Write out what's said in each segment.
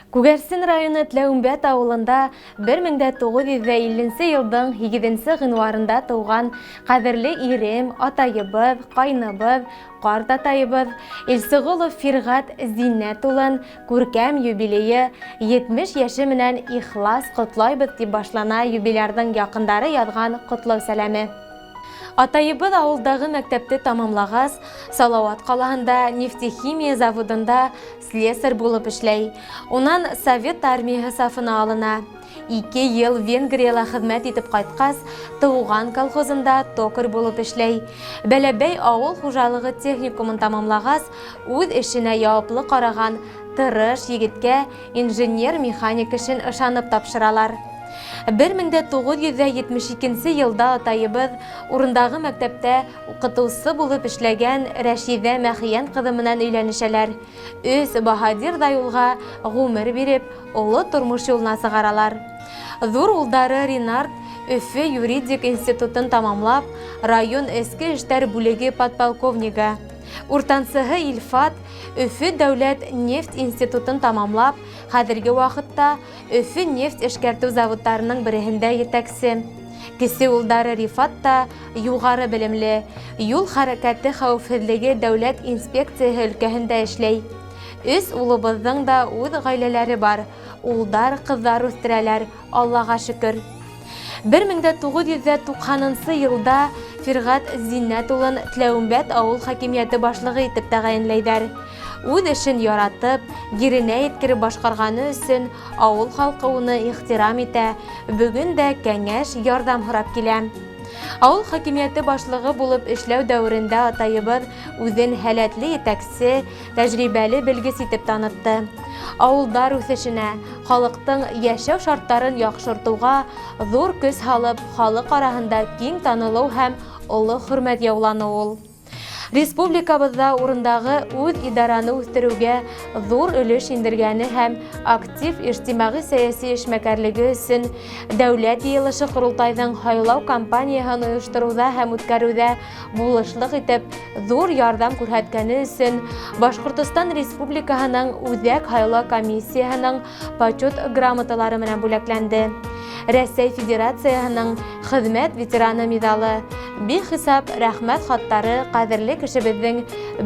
Күгәрсен районы Тләүмбәт авылында 1950 елдың 8 гыйнварында туган кадерле ирем, атайыбыз, кайныбыз, карт атайыбыз Илсыгулов Фиргат Зиннәт улын күркәм юбилее 70 яше менән ихлас котлайбыз дип башлана юбилярдың якындары язган котлау сәламе. Атайыбыз авылдагы мәктәпте тамамлагас, Салават калаһында нефтехимия заводында слесарь булып эшләй. Унан Совет армиясе сафына алына. 2 ел Венгрияда хезмәт итеп кайткас, Туган колхозында токарь булып эшләй. Бәләбәй авыл хуҗалыгы техникумын тамамлагас, үз эшенә яуаплы караган тырыш егеткә инженер-механик эшен ышанып тапшыралар. 1972 елда атайыбыз урындагы мәктәптә укытучысы булып эшләгән Рәшидә Мәхиян кызы менән өйләнешәләр. Өс баһадир да юлга гомер биреп, олы тормыш юлына сыгаралар. Зур улдары Ринард Өфе юридик институтын тамамлап, район эске эшләр бүлеге подполковнигы. Уртансыһы Илфат Өфе дәүләт нефть институтын тамамлап, хәзерге вакытта Өфе нефть эшкәртү заводтарының береһендә етәкче. Кесе улдары Рифат та югары белемле, юл хәрәкәте хәвефсезлеге дәүләт инспекциясе өлкәһендә эшләй. Өс улыбызның да үз гаиләләре бар. Улдар, кызлар үстерәләр, Аллага шөкер. 1990 елда Фиргат Зиннәт улын Тләүмбәт авыл хакимияте башлыгы итеп тәгаенләйдәр. Үз эшен яратып, гиренә еткереп башкарганы өчен авыл халкы уны ихтирам итә. Бүген дә кәңәш, ярдәм һорап килә. Авыл хакимияте башлыгы булып эшләү дәверендә атайыбыз үзен һәләтле итәкче, тәҗрибәле белгес итеп танытты. Авылдар үсешенә, халыктың яшәү шартларын яхшыртуга зур көч салып, халык араһында киң танылу һәм олы хөрмәт яуланы ул. Республикабызда урындагы үз идараны үстерүгә зур өлеш индергәне һәм актив иҗтимагый сәяси эшмәкәрлеге өчен дәүләт йыелышы Курултайның сайлау кампаниясын оештыруда һәм үткәрүдә булышлык итеп зур ярдәм күрсәткәне өчен Башкортстан Республикаһының Үзәк сайлау комиссиясының почет грамоталары менән бүләкләнде. Рәсәй Федерациясының хезмәт ветераны медалы, бихисап рәхмәт хаттары кадерле кешебезнең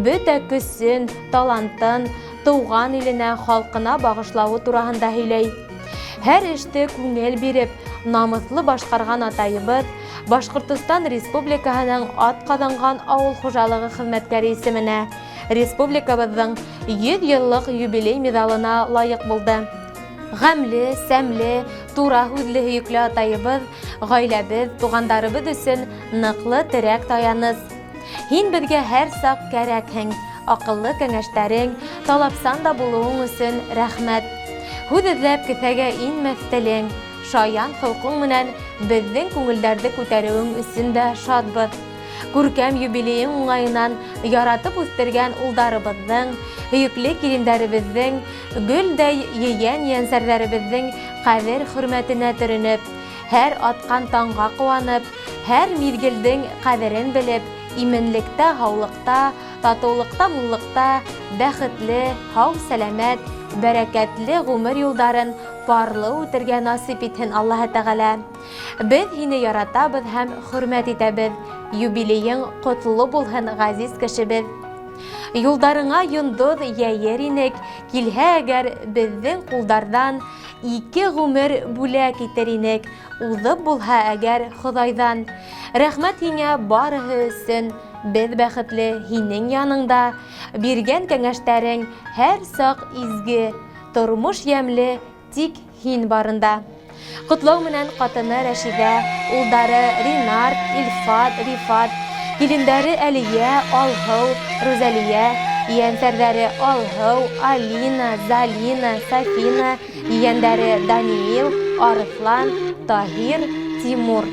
бөтә көчен, талантын туган иленә, халкына багышлавы турында һөйләй. Һәр эште күңел биреп, намыслы башкарган атайыбыз Башкортстан Республикаһының атказанган авыл хуҗалыгы хезмәткәре исеменә республикабызның 100 еллык юбилей медалына лаек булды. Гамле, сәмле, тура һүзле һөекле атайыбыз, гаиләбез, тугандарыбыз өчен ныклы терәк таяныз. Һин безгә һәр сак кәрәкһең, акыллы кәңәштәрең, талапсан да булуың өчен рәхмәт. Һүз эзләп кесәгә инмәс телең, шаян холкың менән безнең күңелләрне күтәрүең өчен дә шатбыз. Күркәм юбилеең уңаеннан яратып үстергән улдарыбызның, һөекле килендәребезнең, гөлдәй ейән-янсәрләребезнең кадер хөрмәтенә төренеп, һәр аткан таңга куанып, һәр мизгелдең кадерен белеп, именлектә, һаулыкта, татулыкта, муллыкта, бәхетле, һау-сәламәт, бәрәкәтле гомер юлдарын парлы үтергә насип итһен Аллаһ Тәгалә. Без һине яратабыз һәм хөрмәт итәбез. Юбилеең котлы булһын, газиз кешебез. Юлдарыңа йондоз яер инек, килһә әгәр безнең кулдардан 2 гомер бүләк итер инек, узып булһа әгәр Худайдан. Рәхмәт һиңә барыһы өчен, без бәхетле һинең яныңда, биргән кәңәштәрең һәр сак изге, тормыш ямьле тик һин барында. Котлау менән катыны Рәшидә, улдары Ринард, Илфат, Рифат, килендәре Әлия, Алһыу, Рузалия, ейәнсәрләре Алһыу, Алина, Залина, Сафина, ейәндәре Даниил, Арыслан, Таһир, Тимур.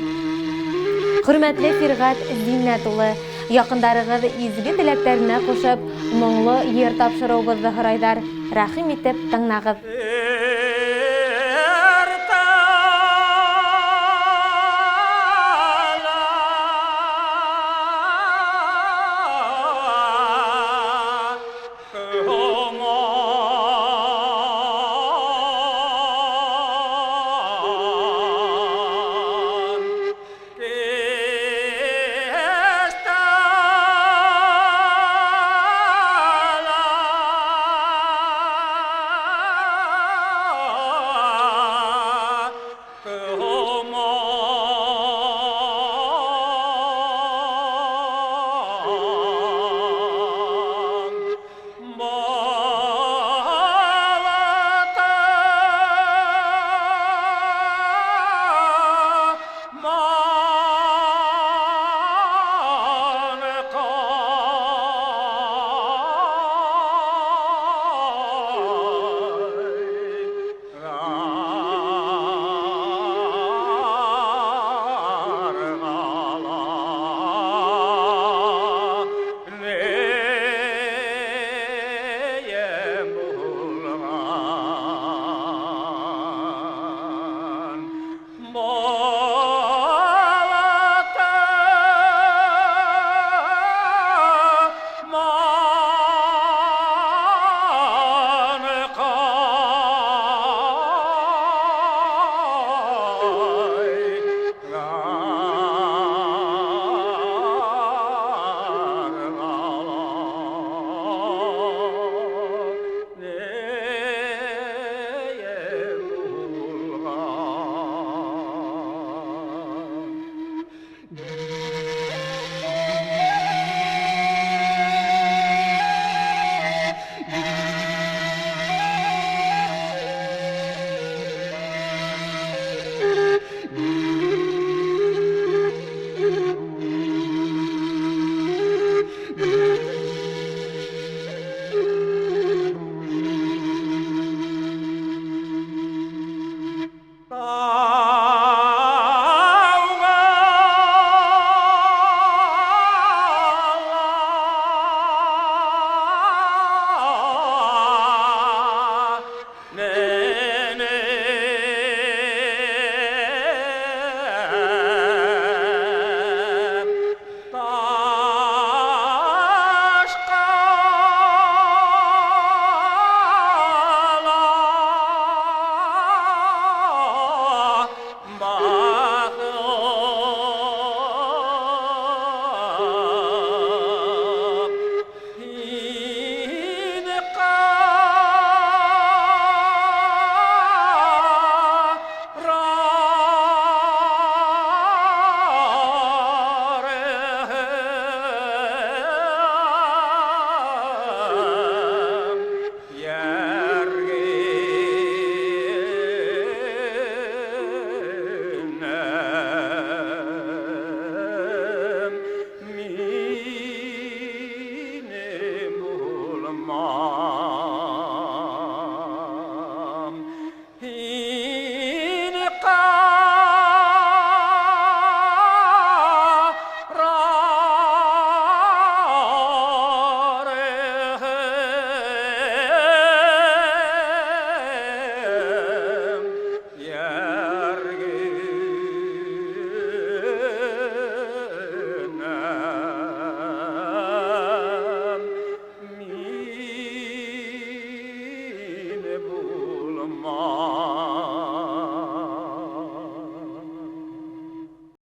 Хөрмәтле Фиргат Зиннәт улы, якындарыгыз изге теләкләренә кушып, моңлы йыр тапшыруыбызды һорайдар. Рәхим итеп тыңлагыз. bulmam. Hini kararım yerginem mini bulmam.